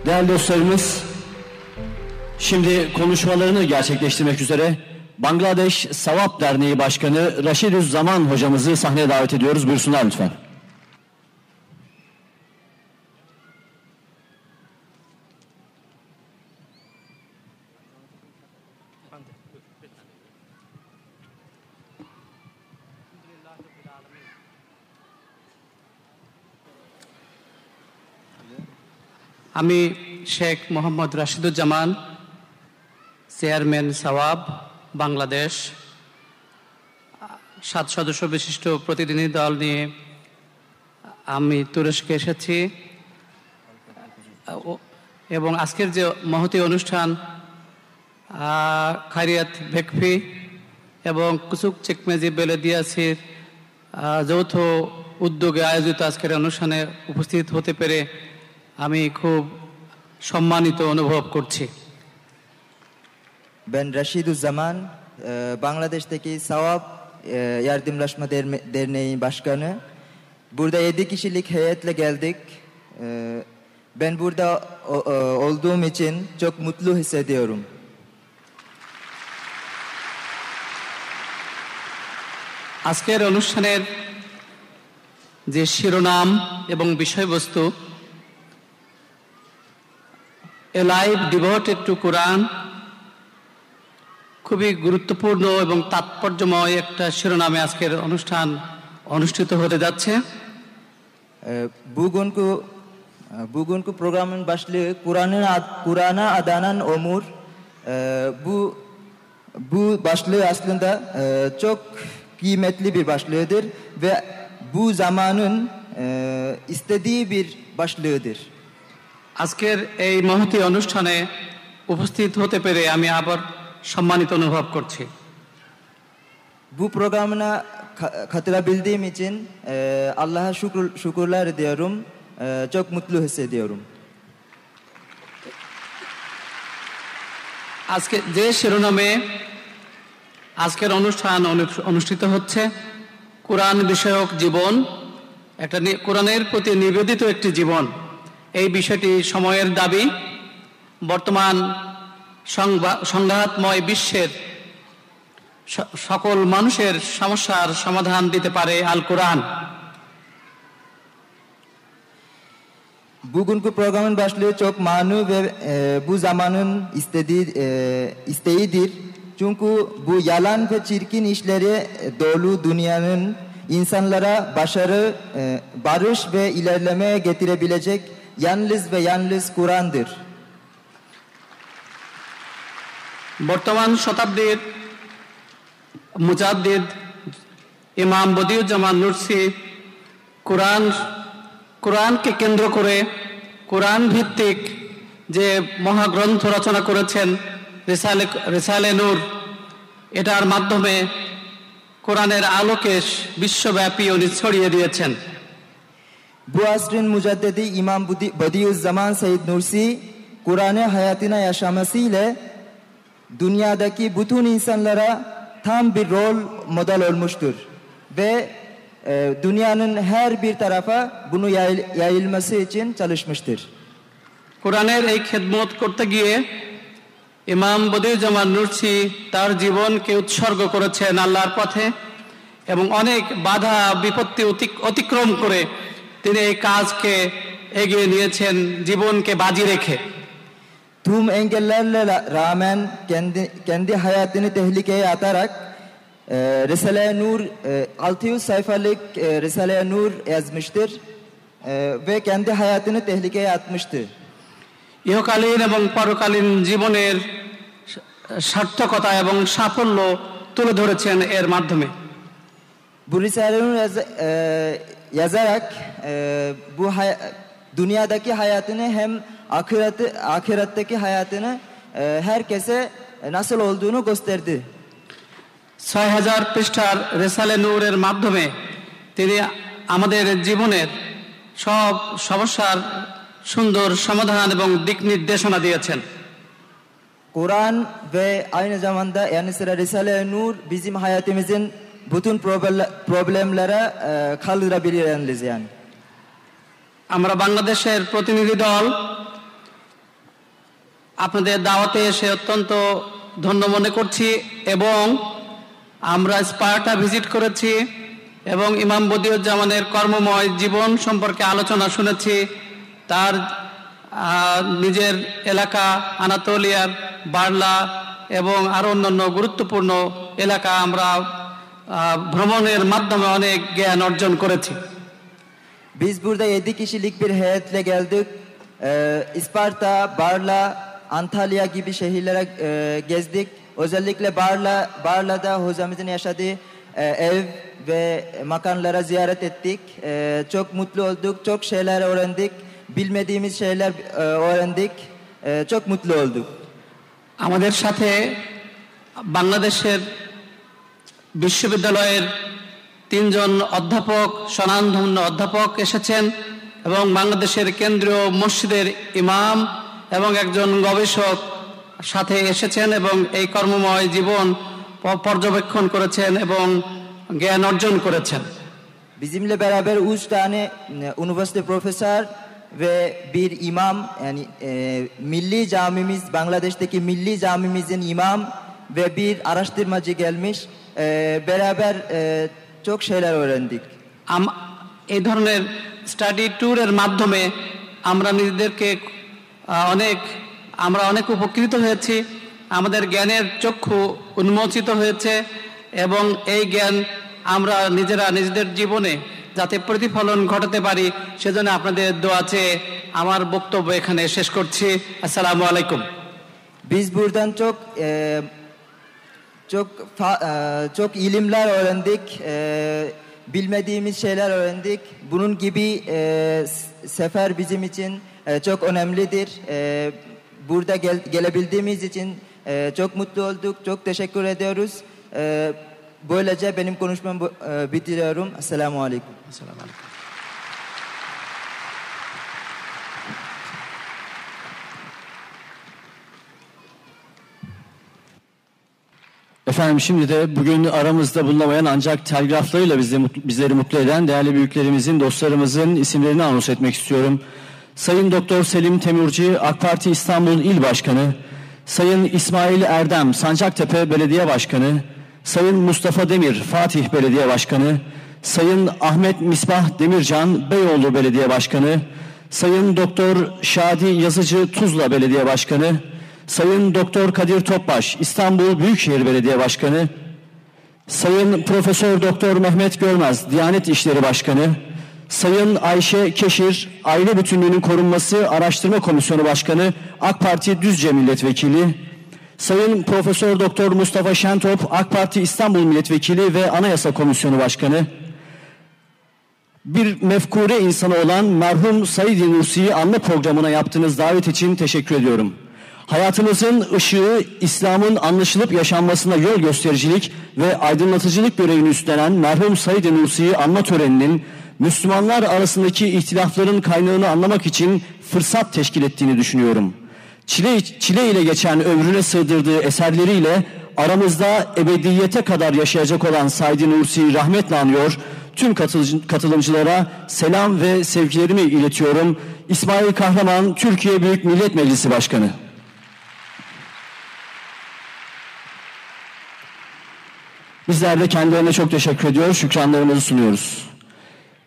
Değerli dostlarımız, şimdi konuşmalarını gerçekleştirmek üzere Bangladeş Savap Derneği Başkanı Raşidüzzaman hocamızı sahneye davet ediyoruz. Buyursunlar lütfen. আমি Sheikh Mohammad Rashiduzzaman, chairman সওয়াব বাংলাদেশ, 7 সদস্য বিশিষ্ট প্রতিনিধি দল নিয়ে আমি তুরস্কে এসেছি এবং আজকের যে মহতী অনুষ্ঠান খায়রিয়াত ভেকফি এবং কুচুক চেকমেজি বেলেদিয়াসির যৌথ উদ্যোগে আয়োজিত আজকের অনুষ্ঠানে উপস্থিত হতে পেরে আমি খুব সম্মানিত অনুভব করছি। Ben Raşidüzzaman, Bangladeş'teki Savap Yardımlaşma Derneği Başkanı. Burada 7 kişilik heyetle geldik. Ben burada olduğum için çok mutlu hissediyorum. আজকের অনুষ্ঠানের যে শিরোনাম এবং বিষয়বস্তু, A life devoted to Quran, খুবই গুরুত্বপূর্ণ এবং তাৎপর্যময় একটা শিরোনামে আজকের অনুষ্ঠান অনুষ্ঠিত হতে যাচ্ছে। Bugünkü programın başlığı Kur'an'a adanan umur. Bu başlığı aslında çok kıymetli bir başlığıdır ve bu zamanın istediği bir başlığıdır. আজকের এই মহতী অনুষ্ঠানে উপস্থিত hতে পেরে আমি আবার সম্মানিত অনুভব করছি। Bu programına katılabildiğim için Allah'a şükürler ediyorum. Çok mutlu hissediyorum. আজকে যে শিরোনামে আজকের অনুষ্ঠান অনুষ্ঠিত হচ্ছে, কোরআন বিষয়ক জীবন, একটা কোরআনের প্রতি নিবেদিত একটি জীবন, এই বিষয়টি সময়ের দাবি। বর্তমান সংঘাতময় বিশ্বের সকল মানুষের সমস্যার সমাধান দিতে পারে আল কোরআন। Bugünkü programın başlığı çok manu ve bu zamanın isteğidir. Çünkü bu yalan ve çirkin işleri dolu dünyanın insanlara başarı, barış ve ilerleme getirebilecek yalnız ve yalnız Kur'an'dır. বর্তমান শতাব্দীর মুজাদ্দিদ ইমাম বদিউজ্জামান নুরসি কোরআনকে কেন্দ্র করে কোরআন ভিত্তিক যে মহাগ্রন্থ রচনা করেছেন রিসালে নূর, এটার মাধ্যমে কোরআনের আলোকে বিশ্বব্যাপী উনি ছড়িয়ে দিয়েছেন। Bu asrın mücaddidi İmam Bediüzzaman Seyyid Nursi, Kur'an'ı hayatına yaşamasıyla dünyadaki bütün insanlara tam bir rol model olmuştur. Ve dünyanın her bir tarafa bunu yayılması için çalışmıştır. কোরআনের এই খেদমত করতে গিয়ে ইমাম বদিউজ্জামান নুরসি তার জীবনকে উৎসর্গ করেছেন আল্লাহর পথে এবং অনেক বাধা বিপত্তি অতিক্রম করে তিনি এই কাজকে এগিয়ে নিয়েছেন জীবনকে বাজি রেখে। Tüm engellerle rağmen kendi hayatını tehlikeye atarak Risale-i Nur 600 sayfalık Risale-i Nur yazmıştır ve kendi hayatını tehlikeye atmıştır. ইহকালীন এবং পরকালীন জীবনের সার্থকতা এবং সাফল্য তুলে ধরেছেন এর মাধ্যমে। Bu Risale-i Nur yazarak bu dünyadaki hayatını hem ahiretteki hayatını herkese nasıl olduğunu gösterdi. 6000 পৃষ্ঠার রিসালে নূরের মাধ্যমে তিনি আমাদের জীবনের সব সমস্যার সুন্দর সমাধান এবং দিক নির্দেশনা দিয়েছেন। Kur'an ve aynı zamanda yani sıra Risale-i Nur bizim hayatımızın bütün problemlere kaldırabilir yani. আমরা বাংলাদেশের প্রতিনিধি দল আপনাদের দাওয়াতে এসে অত্যন্ত ধন্য মনে করছি এবং আমরা স্পার্টা ভিজিট করেছি এবং ইমাম বদিউজ্জামানের কর্মময় জীবন সম্পর্কে আলোচনা শুনেছি। তার নিজের এলাকা আনাতোলিয়ার বার্লা এবং আরও অন্যান্য গুরুত্বপূর্ণ এলাকা আমরা ভ্রমণের maddame অনেক জ্ঞান অর্জন করেছি। Biz burada 7 kişilik bir heyetle geldik. Isparta, Barla, Antalya gibi şehirlere gezdik. Özellikle Barla'da hocamızın yaşadığı ev ve makamlara ziyaret ettik. Çok mutlu olduk, çok şeyler öğrendik. Bilmediğimiz şeyler öğrendik. Çok mutlu olduk. আমাদের সাথে বাংলাদেশের বিশ্ববিদ্যালয়ের 3 জন অধ্যাপক, স্বনামধন্য অধ্যাপক এসেছেন এবং বাংলাদেশের কেন্দ্রীয় মসজিদের ইমাম এবং একজন গবেষক সাথে এসেছেন এবং এই কর্মময় জীবন পর্যবেক্ষণ করেছেন এবং জ্ঞান অর্জন করেছেন। Bizimle beraber 3 tane üniversite profesör ve bir imam, yani milli camimiz, Bangladeş'teki milli camimizin imam ve bir araştırmacı gelmiş. Beraber çok şeyler öğrendik. এই ধরনের স্টাডি ট্যুরের মাধ্যমে আমরা নিজেদেরকে অনেক উপকৃত হয়েছি। আমাদের জ্ঞানের চক্ষু উন্মোচিত হয়েছে এবং এই জ্ঞান আমরা নিজেদের জীবনে যাতে প্রতিফলন ঘটাতে পারি সেজন্য আপনাদের দোয়া চেয়ে আমার বক্তব্য এখানে শেষ করছি। আসসালামু আলাইকুম। Biz buradan çok ilimler öğrendik. Bilmediğimiz şeyler öğrendik. Bunun gibi sefer bizim için çok önemlidir. Burada gelebildiğimiz için çok mutlu olduk. Çok teşekkür ediyoruz. Böylece benim konuşmamı bitiriyorum. Esselamu Aleyküm. Esselamu Aleyküm. Efendim şimdi de bugün aramızda bulunamayan ancak telgraflarıyla bizleri mutlu eden değerli büyüklerimizin, dostlarımızın isimlerini anons etmek istiyorum. Sayın Doktor Selim Temurci, AK Parti İstanbul İl Başkanı, Sayın İsmail Erdem, Sancaktepe Belediye Başkanı, Sayın Mustafa Demir, Fatih Belediye Başkanı, Sayın Ahmet Misbah Demircan, Beyoğlu Belediye Başkanı, Sayın Doktor Şadi Yazıcı, Tuzla Belediye Başkanı, Sayın Doktor Kadir Topbaş, İstanbul Büyükşehir Belediye Başkanı, Sayın Profesör Doktor Mehmet Görmez, Diyanet İşleri Başkanı, Sayın Ayşe Keşir, Aile Bütünlüğünün Korunması Araştırma Komisyonu Başkanı, AK Parti Düzce Milletvekili, Sayın Profesör Doktor Mustafa Şentop, AK Parti İstanbul Milletvekili ve Anayasa Komisyonu Başkanı, bir mefkure insanı olan merhum Said Nursi'yi anma programına yaptığınız davet için teşekkür ediyorum. Hayatınızın ışığı, İslam'ın anlaşılıp yaşanmasına yol göstericilik ve aydınlatıcılık görevini üstlenen merhum Said Nursi'yi anma töreninin Müslümanlar arasındaki ihtilafların kaynağını anlamak için fırsat teşkil ettiğini düşünüyorum. Çile ile geçen ömrüne sığdırdığı eserleriyle aramızda ebediyete kadar yaşayacak olan Said Nursi'yi rahmetle anıyor. Tüm katılımcılara selam ve sevgilerimi iletiyorum. İsmail Kahraman, Türkiye Büyük Millet Meclisi Başkanı. Bizler de kendilerine çok teşekkür ediyor, şükranlarımızı sunuyoruz.